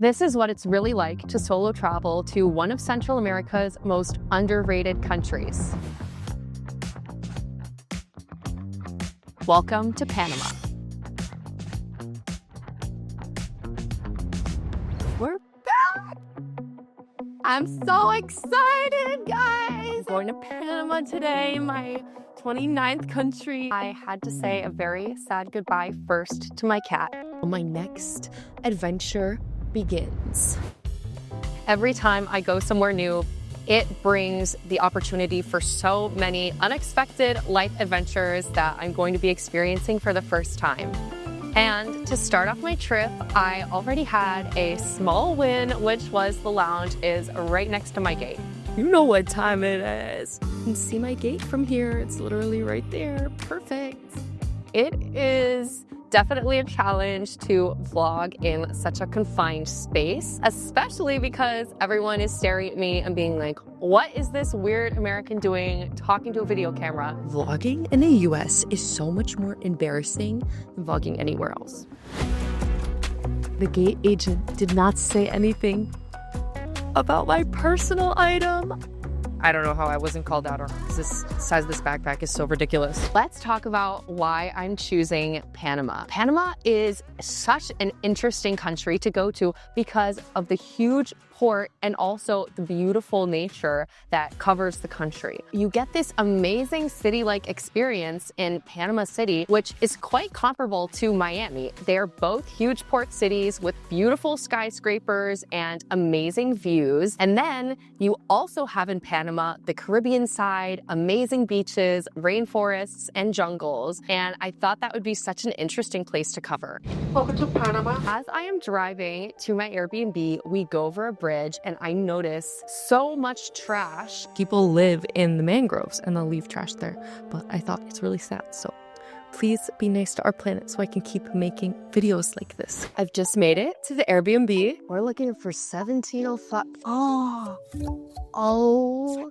This is what it's really like to solo travel to one of Central America's most underrated countries. Welcome to Panama. We're back! I'm so excited, guys! Going to Panama today, my 29th country. I had to say a very sad goodbye first to my cat. My next adventure begins. Every time I go somewhere new, it brings the opportunity for so many unexpected life adventures that I'm going to be experiencing for the first time. And to start off my trip, I already had a small win, which was the lounge is right next to my gate. You know what time it is. You can see my gate from here. It's literally right there. Perfect. It is definitely a challenge to vlog in such a confined space, especially because everyone is staring at me and being like, what is this weird American doing talking to a video camera? Vlogging in the US is so much more embarrassing than vlogging anywhere else. The gate agent did not say anything about my personal item. I don't know how I wasn't called out on this size of this backpack is so ridiculous. Let's talk about why I'm choosing Panama. Panama is such an interesting country to go to because of the huge port and also the beautiful nature that covers the country. You get this amazing city-like experience in Panama City, which is quite comparable to Miami. They're both huge port cities with beautiful skyscrapers and amazing views. And then you also have in Panama the Caribbean side, amazing beaches, rainforests, and jungles. And I thought that would be such an interesting place to cover. Welcome to Panama. As I am driving to my Airbnb, we go over a bridge and I notice so much trash. People live in the mangroves and they'll leave trash there. But I thought it's really sad. So please be nice to our planet so I can keep making videos like this. I've just made it to the Airbnb. We're looking for 1705. Oh.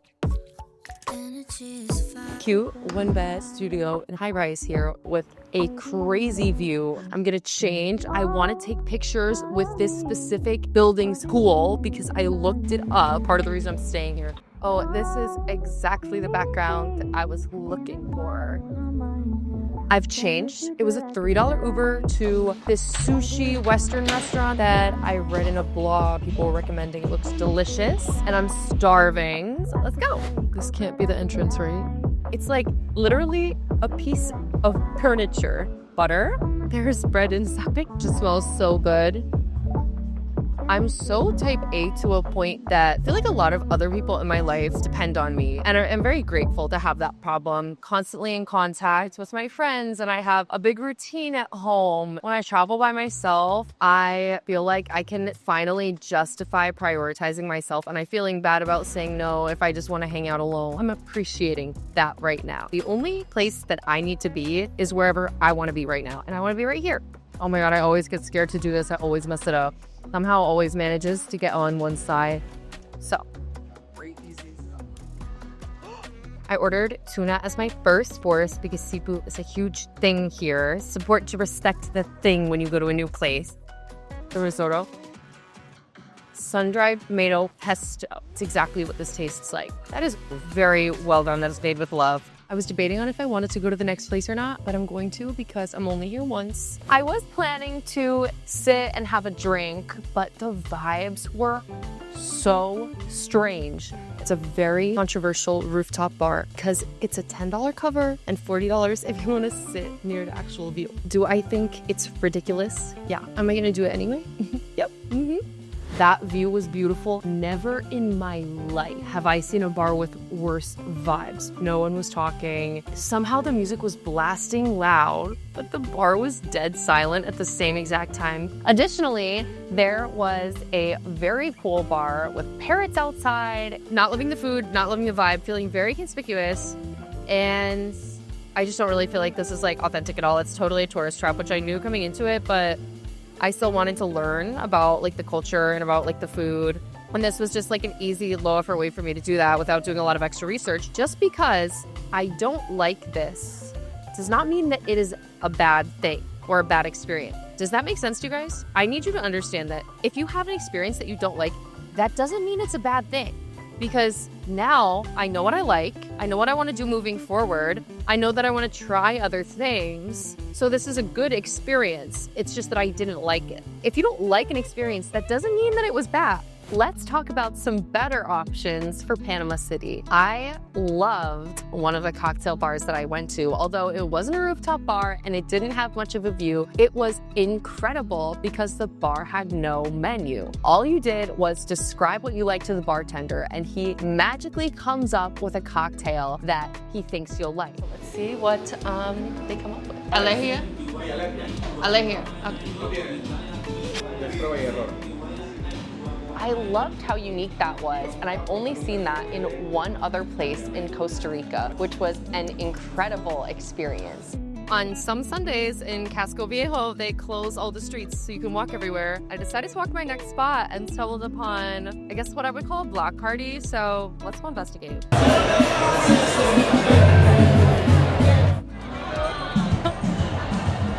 Cute one bed studio and high rise here with a crazy view. I'm gonna change. I want to take pictures with this specific building's pool because I looked it up. Part of the reason I'm staying here. Oh, this is exactly the background that I was looking for. I've changed. It was a $3 Uber to this sushi Western restaurant that I read in a blog. People were recommending. It looks delicious and I'm starving. So let's go. This can't be the entrance, right? It's like literally a piece of furniture. Butter. There's bread inside. It just smells so good. I'm so type A to a point that I feel like a lot of other people in my life depend on me. And I'm very grateful to have that problem. Constantly in contact with my friends and I have a big routine at home. When I travel by myself, I feel like I can finally justify prioritizing myself and I'm feeling bad about saying no if I just want to hang out alone. I'm appreciating that right now. The only place that I need to be is wherever I want to be right now. And I want to be right here. Oh my God, I always get scared to do this. I always mess it up. Somehow always manages to get on one side. So I ordered tuna as my first course because seafood is a huge thing here. It's important to respect the thing when you go to a new place. The risotto. Sun-dried tomato pesto. It's exactly what this tastes like. That is very well done. That is made with love. I was debating on if I wanted to go to the next place or not, but I'm going to because I'm only here once. I was planning to sit and have a drink, but the vibes were so strange. It's a very controversial rooftop bar because it's a $10 cover and $40 if you want to sit near the actual view. Do I think it's ridiculous? Yeah. Am I going to do it anyway? Yep. That view was beautiful. Never in my life have I seen a bar with worse vibes. No one was talking. Somehow the music was blasting loud, but the bar was dead silent at the same exact time. Additionally, there was a very cool bar with parrots outside, not loving the food, not loving the vibe, feeling very conspicuous. And I just don't really feel like this is like authentic at all. It's totally a tourist trap, which I knew coming into it, but I still wanted to learn about like the culture and about like the food. And this was just like an easy, low effort way for me to do that without doing a lot of extra research. Just because I don't like this does not mean that it is a bad thing or a bad experience. Does that make sense to you guys? I need you to understand that if you have an experience that you don't like, that doesn't mean it's a bad thing. Because now I know what I like. I know what I want to do moving forward. I know that I want to try other things. So this is a good experience. It's just that I didn't like it. If you don't like an experience, that doesn't mean that it was bad. Let's talk about some better options for Panama City. I loved one of the cocktail bars that I went to. Although it wasn't a rooftop bar and it didn't have much of a view, it was incredible because the bar had no menu. All you did was describe what you like to the bartender and he magically comes up with a cocktail that he thinks you'll like. Let's see what they come up with. Alegria? Alegria. Okay. I loved how unique that was, and I've only seen that in one other place in Costa Rica, which was an incredible experience. On some Sundays in Casco Viejo, they close all the streets so you can walk everywhere. I decided to walk to my next spot and stumbled upon, I guess what I would call a block party, so let's go investigate.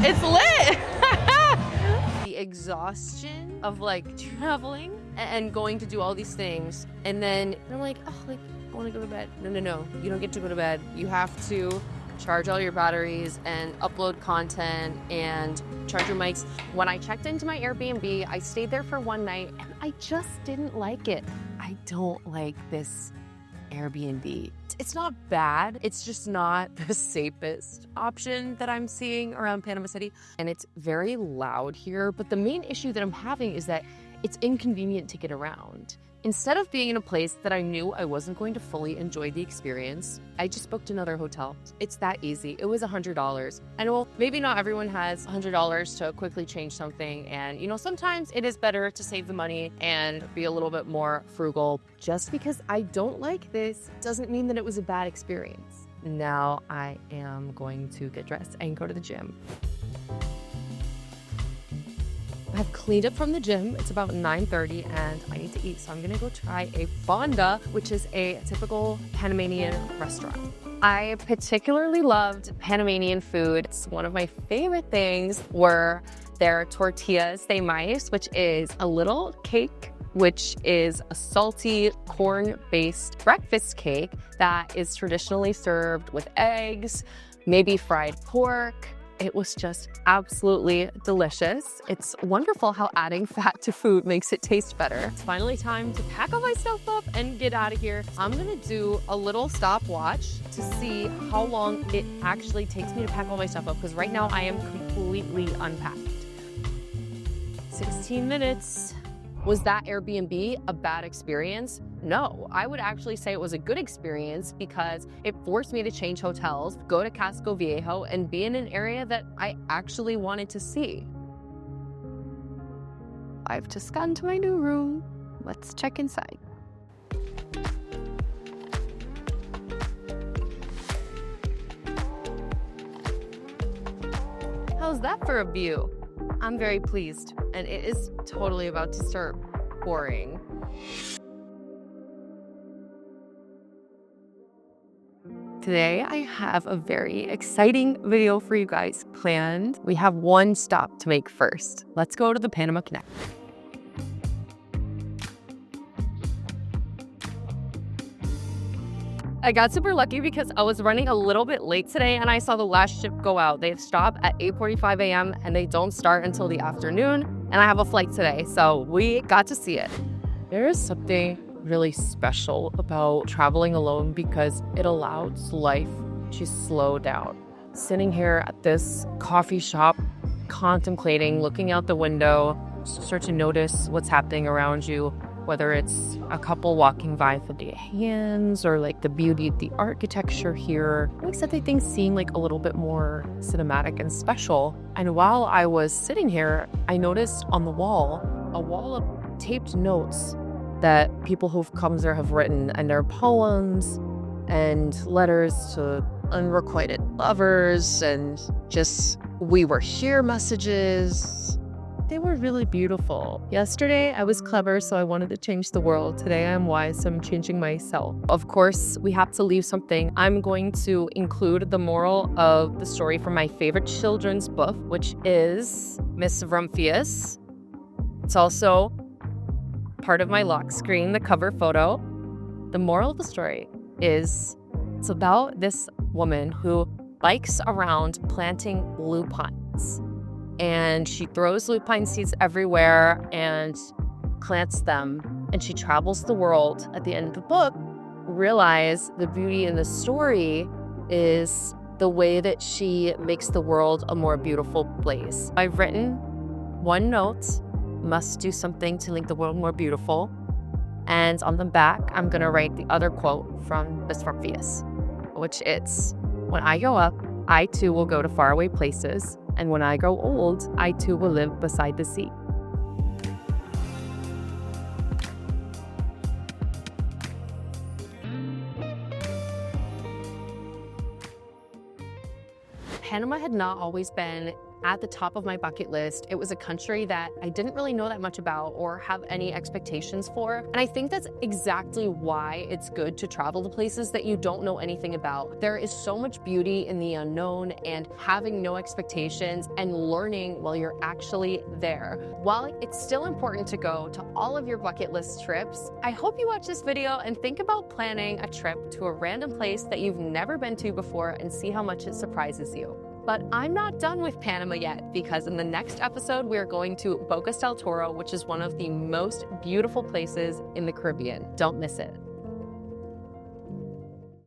It's lit! Exhaustion of like traveling and going to do all these things, and then I'm like, oh, like I want to go to bed. No, you don't get to go to bed. You have to charge all your batteries and upload content and charge your mics. When I checked into my Airbnb, I stayed there for one night and I just didn't like it. I don't like this Airbnb. It's not bad. It's just not the safest option that I'm seeing around Panama City. And it's very loud here. But the main issue that I'm having is that it's inconvenient to get around. Instead of being in a place that I knew I wasn't going to fully enjoy the experience, I just booked another hotel. It's that easy. It was $100. And well, maybe not everyone has $100 to quickly change something. And, you know, sometimes it is better to save the money and be a little bit more frugal. Just because I don't like this doesn't mean that it was a bad experience. Now I am going to get dressed and go to the gym. I've cleaned up from the gym. It's about 9:30 and I need to eat. So I'm gonna go try a fonda, which is a typical Panamanian restaurant. I particularly loved Panamanian food. It's one of my favorite things were their tortillas de maíz, which is a little cake, which is a salty corn-based breakfast cake that is traditionally served with eggs, maybe fried pork. It was just absolutely delicious. It's wonderful how adding fat to food makes it taste better. It's finally time to pack all my stuff up and get out of here. I'm gonna do a little stopwatch to see how long it actually takes me to pack all my stuff up, because right now I am completely unpacked. 16 minutes. Was that Airbnb a bad experience? No, I would actually say it was a good experience because it forced me to change hotels, go to Casco Viejo, and be in an area that I actually wanted to see. I've just gotten to my new room. Let's check inside. How's that for a view? I'm very pleased, and it is totally about to start pouring. Today, I have a very exciting video for you guys planned. We have one stop to make first. Let's go to the Panama Canal. I got super lucky because I was running a little bit late today and I saw the last ship go out. They stop at 8:45 a.m. and they don't start until the afternoon. And I have a flight today, so we got to see it. There is something really special about traveling alone because it allows life to slow down. Sitting here at this coffee shop, contemplating, looking out the window, start to notice what's happening around you, whether it's a couple walking by with their hands or like the beauty of the architecture here. It makes everything seem like a little bit more cinematic and special. And while I was sitting here, I noticed on the wall, a wall of taped notes that people who've come there have written, and they're poems and letters to unrequited lovers and just "we were here" messages. They were really beautiful. Yesterday, I was clever, so I wanted to change the world. Today, I'm wise, so I'm changing myself. Of course, we have to leave something. I'm going to include the moral of the story from my favorite children's book, which is Miss Rumphius. It's also part of my lock screen, the cover photo. The moral of the story is it's about this woman who bikes around planting lupines. And she throws lupine seeds everywhere and plants them. And she travels the world. At the end of the book, realize the beauty in the story is the way that she makes the world a more beautiful place. I've written one note, must do something to make the world more beautiful. And on the back, I'm gonna write the other quote from Miss Rumphius, which is, when I grow up, I too will go to faraway places. And when I grow old, I too will live beside the sea. Panama had not always been at the top of my bucket list. It was a country that I didn't really know that much about or have any expectations for. And I think that's exactly why it's good to travel to places that you don't know anything about. There is so much beauty in the unknown and having no expectations and learning while you're actually there. While it's still important to go to all of your bucket list trips, I hope you watch this video and think about planning a trip to a random place that you've never been to before and see how much it surprises you. But I'm not done with Panama yet, because in the next episode, we're going to Bocas del Toro, which is one of the most beautiful places in the Caribbean. Don't miss it.